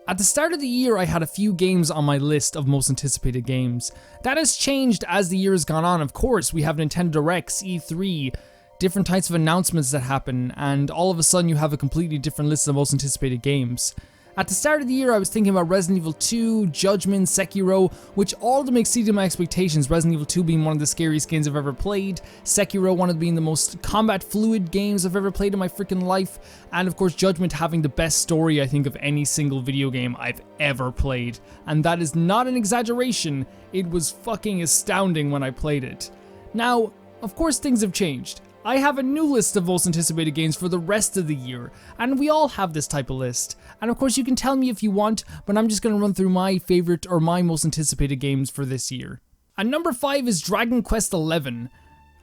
At the start of the year, I had a few games on my list of most anticipated games. That has changed as the year has gone on. Of course, we have Nintendo Directs, E3, different types of announcements that happen, and all of a sudden you have a completely different list of most anticipated games. At the start of the year, I was thinking about Resident Evil 2, Judgment, Sekiro, which all of them exceeded my expectations, Resident Evil 2 being one of the scariest games I've ever played, Sekiro one of being the most combat fluid games I've ever played in my freaking life, and of course Judgment having the best story I think of any single video game I've ever played. And that is not an exaggeration, it was fucking astounding when I played it. Now, of course things have changed. I have a new list of most anticipated games for the rest of the year, and we all have this type of list. And of course you can tell me if you want, but I'm just going to run through my favorite or my most anticipated games for this year. And number 5 is Dragon Quest XI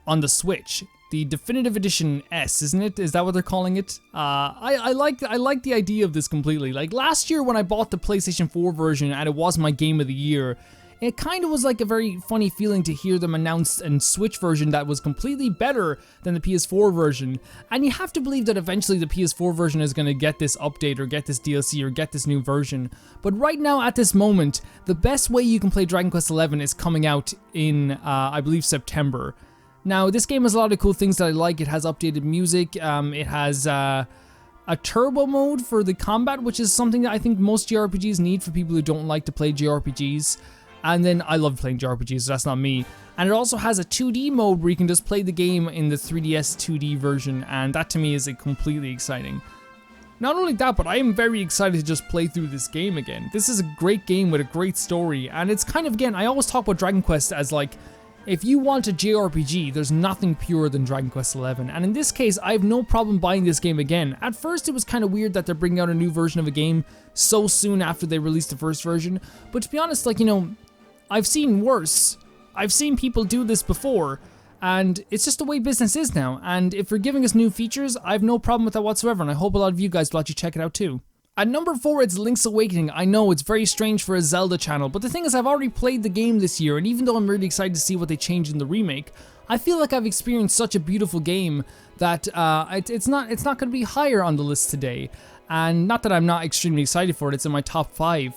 on the Switch. The Definitive Edition S, isn't it? Is that what they're calling it? I like the idea of this completely. Like last year when I bought the PlayStation 4 version and it was my game of the year, it kind of was like a very funny feeling to hear them announce a Switch version that was completely better than the PS4 version. And you have to believe that eventually the PS4 version is going to get this update or get this DLC or get this new version. But right now at this moment, the best way you can play Dragon Quest XI is coming out in, I believe, September. Now, this game has a lot of cool things that I like. It has updated music, it has a turbo mode for the combat, which is something that I think most JRPGs need for people who don't like to play JRPGs. And then I love playing JRPGs, so that's not me. And it also has a 2D mode where you can just play the game in the 3DS 2D version, and that to me is completely exciting. Not only that, but I am very excited to just play through this game again. This is a great game with a great story, and it's kind of, again, I always talk about Dragon Quest as like, if you want a JRPG, there's nothing purer than Dragon Quest XI, and in this case, I have no problem buying this game again. At first, it was kind of weird that they're bringing out a new version of a game so soon after they released the first version, but to be honest, like, you know, I've seen worse. I've seen people do this before, and it's just the way business is now, and if they're giving us new features, I have no problem with that whatsoever, and I hope a lot of you guys will actually check it out too. At number 4, it's Link's Awakening. I know, it's very strange for a Zelda channel, but the thing is, I've already played the game this year, and even though I'm really excited to see what they changed in the remake, I feel like I've experienced such a beautiful game that it's not going to be higher on the list today, and not that I'm not extremely excited for it, it's in my top 5.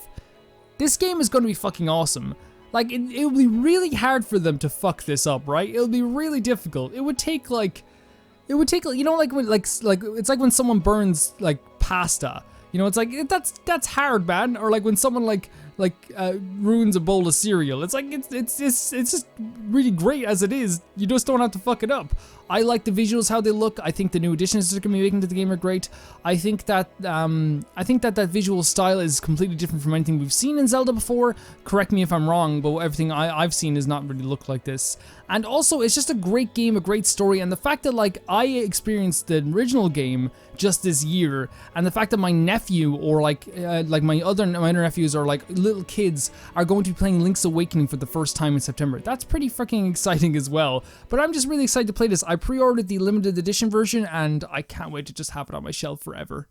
This game is going to be fucking awesome. Like, it would be really hard for them to fuck this up, right? It would be really difficult. It would take, you know, like, when, like, it's like when someone burns, like, pasta. You know, it's like, that's hard, man. Or like when someone, ruins a bowl of cereal. It's like, it's just really great as it is. You just don't have to fuck it up. I like the visuals, how they look. I think the new additions they're gonna be making to the game are great. I think that that visual style is completely different from anything we've seen in Zelda before. Correct me if I'm wrong, but everything I've seen has not really looked like this. And also, it's just a great game, a great story, and the fact that, like, I experienced the original game just this year, and the fact that my nephew or my other nephews or like little kids are going to be playing Link's Awakening for the first time in September. That's pretty freaking exciting as well. But I'm just really excited to play this. I pre-ordered the limited edition version, and I can't wait to just have it on my shelf forever.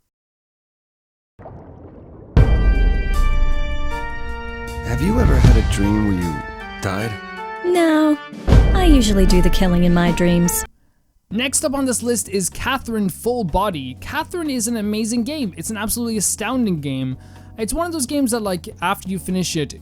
Have you ever had a dream where you died? No, I usually do the killing in my dreams. Next up on this list is Catherine Full Body. Catherine is an amazing game. It's an absolutely astounding game. It's one of those games that, like, after you finish it,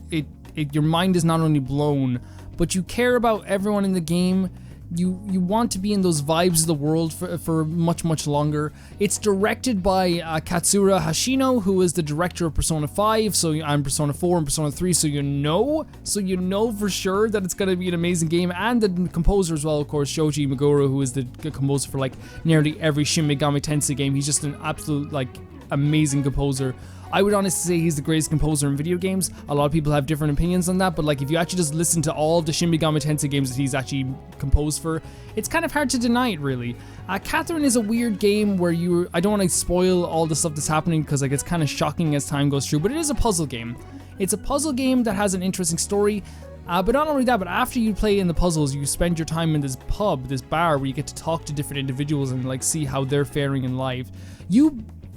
your mind is not only blown, but you care about everyone in the game. You want to be in those vibes of the world for much, much longer. It's directed by Katsura Hashino, who is the director of Persona 5, and Persona 4 and Persona 3, so you know for sure that it's going to be an amazing game. And the composer as well, of course, Shoji Meguro, who is the composer for, like, nearly every Shin Megami Tensei game. He's just an absolute, like, amazing composer. I would honestly say he's the greatest composer in video games. A lot of people have different opinions on that, but like if you actually just listen to all of the Shin Megami Tensei games that he's actually composed for, it's kind of hard to deny it, really. Catherine is a weird game where I don't want to spoil all the stuff that's happening because like it's kind of shocking as time goes through, but it is a puzzle game. It's a puzzle game that has an interesting story. But not only that, but after you play in the puzzles, you spend your time in this pub, this bar, where you get to talk to different individuals and like see how they're faring in life.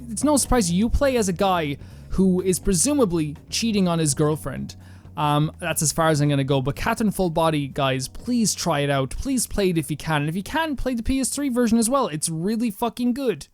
It's no surprise you play as a guy who is presumably cheating on his girlfriend. That's as far as I'm gonna go. But Catherine Full Body, guys, please try it out. Please play it if you can. And if you can, play the PS3 version as well. It's really fucking good.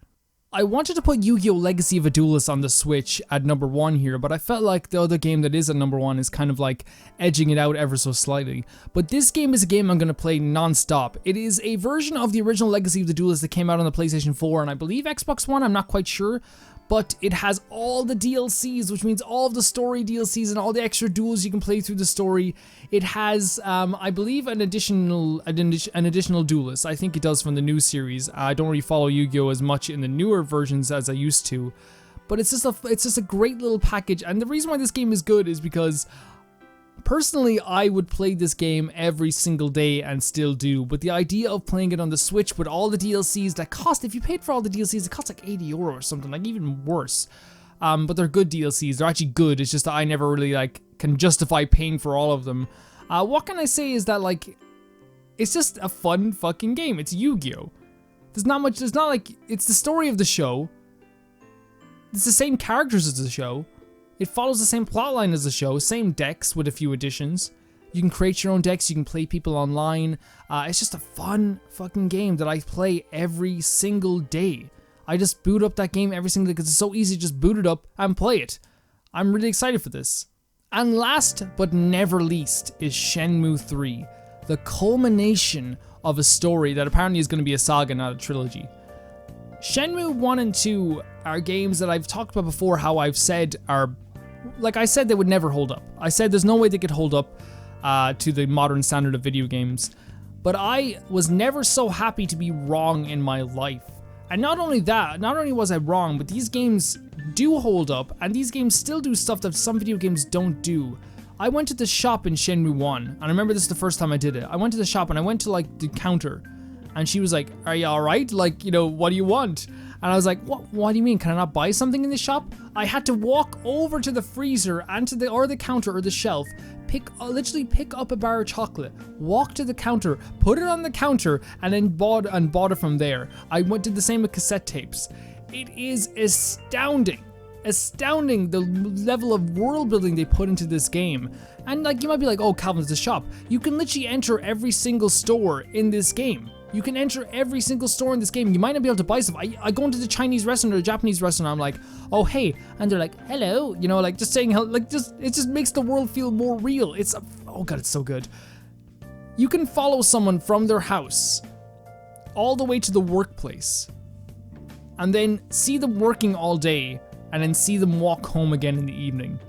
I wanted to put Yu-Gi-Oh! Legacy of a Duelist on the Switch at number 1 here, but I felt like the other game that is at number 1 is kind of like edging it out ever so slightly. But this game is a game I'm going to play non-stop. It is a version of the original Legacy of the Duelist that came out on the PlayStation 4 and I believe Xbox One, I'm not quite sure. But it has all the DLCs, which means all of the story DLCs and all the extra duels you can play through the story. It has, I believe, an additional duelist. I think it does from the new series. I don't really follow Yu-Gi-Oh! As much in the newer versions as I used to. But it's just a great little package. And the reason why this game is good is because personally, I would play this game every single day and still do, but the idea of playing it on the Switch with all the DLCs that cost, if you paid for all the DLCs, it costs like €80 or something, like even worse. But they're good DLCs, they're actually good, it's just that I never really like can justify paying for all of them. What can I say is that like, it's just a fun fucking game, it's Yu-Gi-Oh! There's not like, it's the story of the show, it's the same characters as the show, it follows the same plotline as the show, same decks with a few additions. You can create your own decks, you can play people online. It's just a fun fucking game that I play every single day. I just boot up that game every single day because it's so easy to just boot it up and play it. I'm really excited for this. And last but never least is Shenmue III, the culmination of a story that apparently is going to be a saga, not a trilogy. Shenmue 1 and 2 are games that I've talked about before, how I've said are, like I said, they would never hold up. I said there's no way they could hold up to the modern standard of video games. But I was never so happy to be wrong in my life. And not only that, not only was I wrong, but these games do hold up, and these games still do stuff that some video games don't do. I went to the shop in Shenmue 1, and I remember this is the first time I did it. I went to the shop and I went to like the counter, and she was like, "Are you alright? Like, you know, what do you want?" And I was like, what do you mean? Can I not buy something in the shop? I had to walk over to the freezer and to the counter or the shelf, literally pick up a bar of chocolate, walk to the counter, put it on the counter, and then bought it from there. I did the same with cassette tapes. It is astounding the level of world building they put into this game. And like, you might be like, oh, Calvin's the shop. You can literally enter every single store in this game. You can enter every single store in this game. You might not be able to buy stuff. I go into the Chinese restaurant or the Japanese restaurant, I'm like, oh hey, and they're like, hello, you know, like just saying hello, like it just makes the world feel more real. Oh god, it's so good. You can follow someone from their house all the way to the workplace, and then see them working all day, and then see them walk home again in the evening.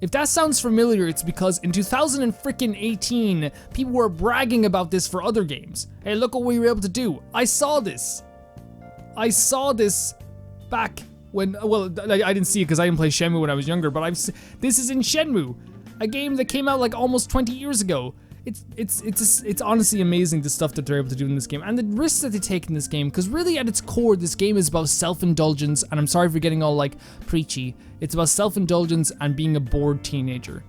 If that sounds familiar, it's because in 2018, people were bragging about this for other games. Hey, look what we were able to do. I saw this back when, well, I didn't see it because I didn't play Shenmue when I was younger, but this is in Shenmue, a game that came out like almost 20 years ago. It's honestly amazing the stuff that they're able to do in this game and the risks that they take in this game, because really at its core this game is about self-indulgence, and I'm sorry for getting all like preachy. It's about self-indulgence and being a bored teenager,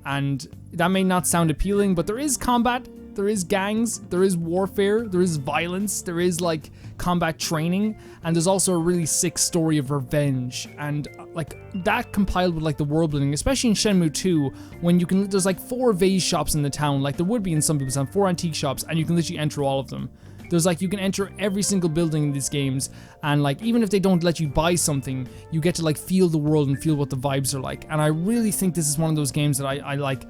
and that may not sound appealing, but there is combat, there is gangs, there is warfare, there is violence, there is like combat training, and there's also a really sick story of revenge, and like that compiled with like the world building, especially in Shenmue 2, when there's like 4 vase shops in the town, like there would be in some people's town, 4 antique shops, and you can literally enter all of them. There's like, you can enter every single building in these games, and like even if they don't let you buy something, you get to like feel the world and feel what the vibes are like. And I really think this is one of those games that I like.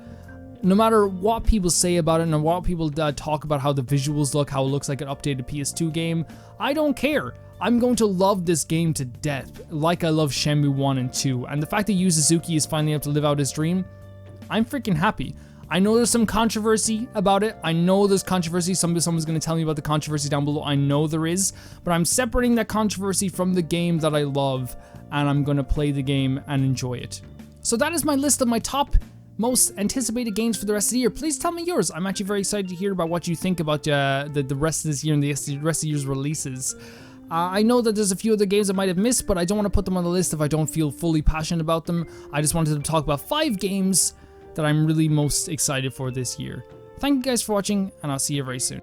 No matter what people say about it, and what people talk about how the visuals look, how it looks like an updated PS2 game, I don't care. I'm going to love this game to death, like I love Shenmue 1 and 2. And the fact that Yu Suzuki is finally able to live out his dream, I'm freaking happy. I know there's some controversy about it. I know there's controversy. Someone's going to tell me about the controversy down below. I know there is. But I'm separating that controversy from the game that I love, and I'm going to play the game and enjoy it. So that is my list of my top most anticipated games for the rest of the year. Please tell me yours. I'm actually very excited to hear about what you think about the rest of this year and the rest of the year's releases. I know that there's a few other games I might have missed, but I don't want to put them on the list if I don't feel fully passionate about them. I just wanted to talk about 5 games that I'm really most excited for this year. Thank you guys for watching, and I'll see you very soon.